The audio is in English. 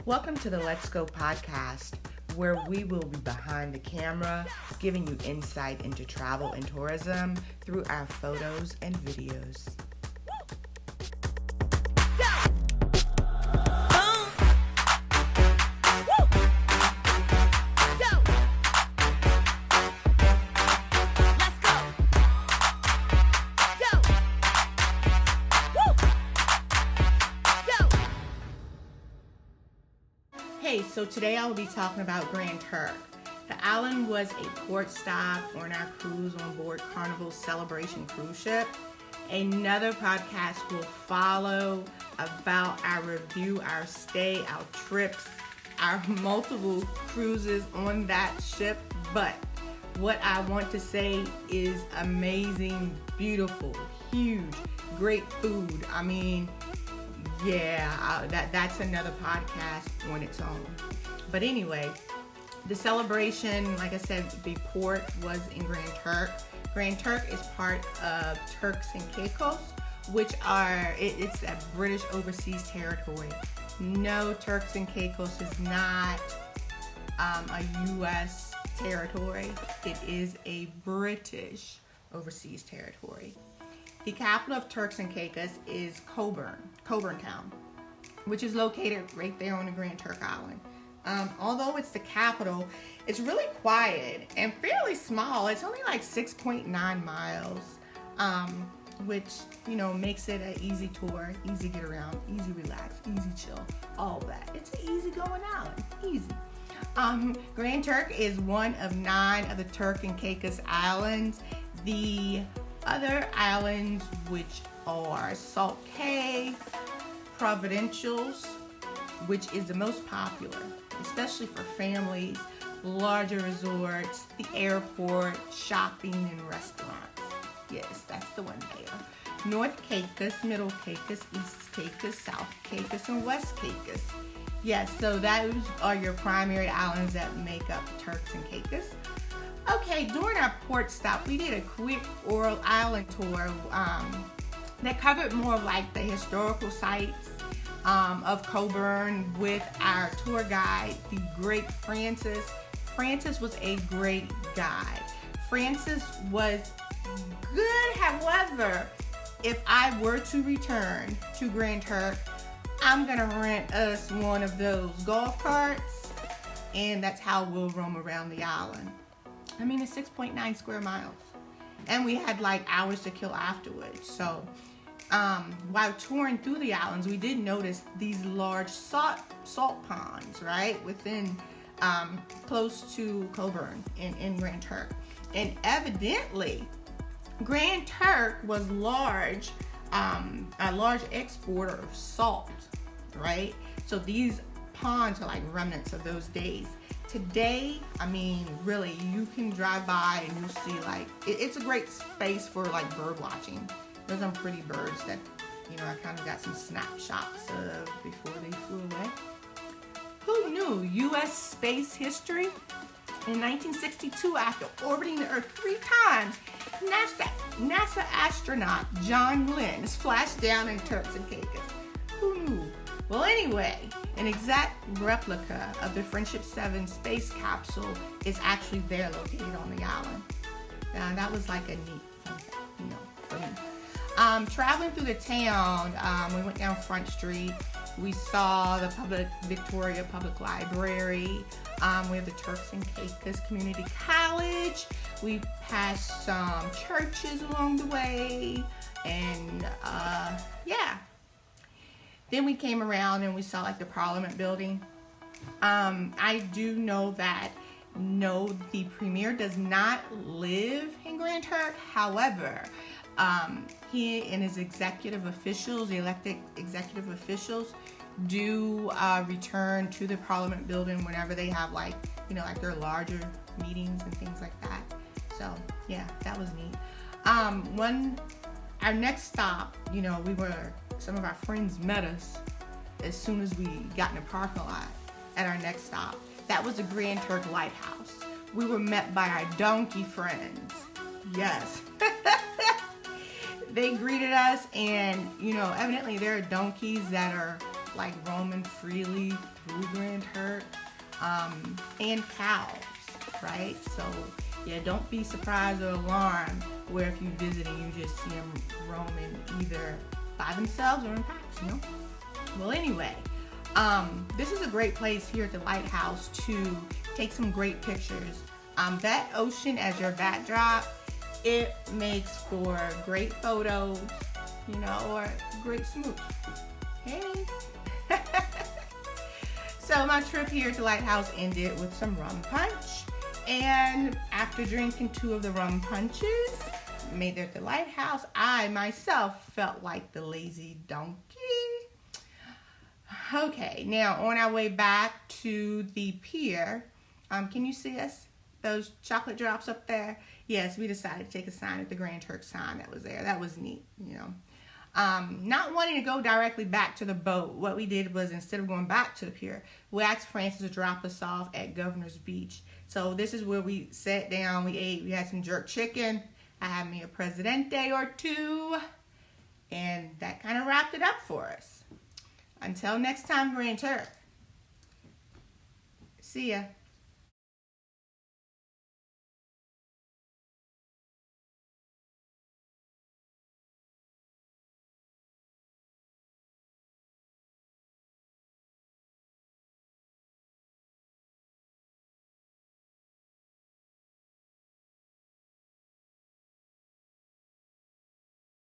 Welcome to the Let's Go podcast, where we will be behind the camera, giving you insight into travel and tourism through our photos and videos. Hey, so today I will be talking about Grand Turk. The island was a port stop on our cruise on board Carnival's Celebration cruise ship. Another podcast will follow about our review, our stay, our trips, our multiple cruises on that ship. But what I want to say is amazing, beautiful, huge, great food. That's another podcast on its own. But anyway, the celebration, like I said, the port was in Grand Turk. Grand Turk is part of Turks and Caicos, which it's a British overseas territory. No, Turks and Caicos is not a U.S. territory. It is a British overseas territory. The capital of Turks and Caicos is Coburn Town, which is located right there on the Grand Turk Island. Although it's the capital, it's really quiet and fairly small. It's only like 6.9 miles, which, makes it an easy tour, easy get around, easy relax, easy chill, all that. It's an easy going island, easy. Grand Turk is one of 9 of the Turk and Caicos Islands. The other islands, which are Salt Cay, Provincials, which is the most popular, especially for families, larger resorts, the airport, shopping, and restaurants. Yes, that's the one there. North Caicos, Middle Caicos, East Caicos, South Caicos, and West Caicos. Yes, so those are your primary islands that make up Turks and Caicos. Okay, during our port stop, we did a quick oral island tour that covered more of like the historical sites of Coburn with our tour guide, the great Francis. Francis was a great guide. Francis was good. However, if I were to return to Grand Turk, I'm gonna rent us one of those golf carts, and that's how we'll roam around the island. It's 6.9 square miles, and we had like hours to kill afterwards. So while touring through the islands, we did notice these large salt ponds, right, within close to Coburn in Grand Turk. And evidently, Grand Turk was a large exporter of salt, right? So these ponds are like remnants of those days. Today, really, you can drive by and you see it's a great space for like bird watching. There's some pretty birds that, I kind of got some snapshots of before they flew away. Who knew U.S. space history? In 1962, after orbiting the Earth 3 times, NASA astronaut John Glenn splashed down in Turks and Caicos. Who knew? Well, anyway, an exact replica of the Friendship 7 space capsule is actually there, located on the island. Now, that was like a neat fun fact, for me. Traveling through the town, we went down Front Street. We saw the Victoria Public Library. We have the Turks and Caicos Community College. We passed some churches along the way, and Then we came around and we saw like the Parliament building. I do know that the Premier does not live in Grand Turk. However, he and his executive officials, the elected executive officials, do return to the Parliament building whenever they have like their larger meetings and things like that. So yeah, that was neat. Our next stop, some of our friends met us as soon as we got in the parking lot at our next stop. That was the Grand Turk Lighthouse. We were met by our donkey friends. Yes. They greeted us, and evidently there are donkeys that are like roaming freely through Grand Turk, and cows, right? So yeah, don't be surprised or alarmed where if you visit and you just see them roaming either by themselves or in packs, you know? Well, anyway, this is a great place here at the lighthouse to take some great pictures. That ocean as your backdrop, it makes for great photos, you know, or great smooch. Hey. So my trip here to Lighthouse ended with some rum punch. And after drinking 2 of the rum punches made there at the lighthouse, I myself felt like the lazy donkey. Okay, now on our way back to the pier, can you see us? Those chocolate drops up there? Yes, we decided to take a sign at the Grand Turk sign that was there. That was neat, you know. Not wanting to go directly back to the boat, what we did was instead of going back to the pier, we asked Francis to drop us off at Governor's Beach. So this is where we sat down, we ate, we had some jerk chicken, I had me a Presidente or 2, and that kind of wrapped it up for us. Until next time, Grand Turk. See ya.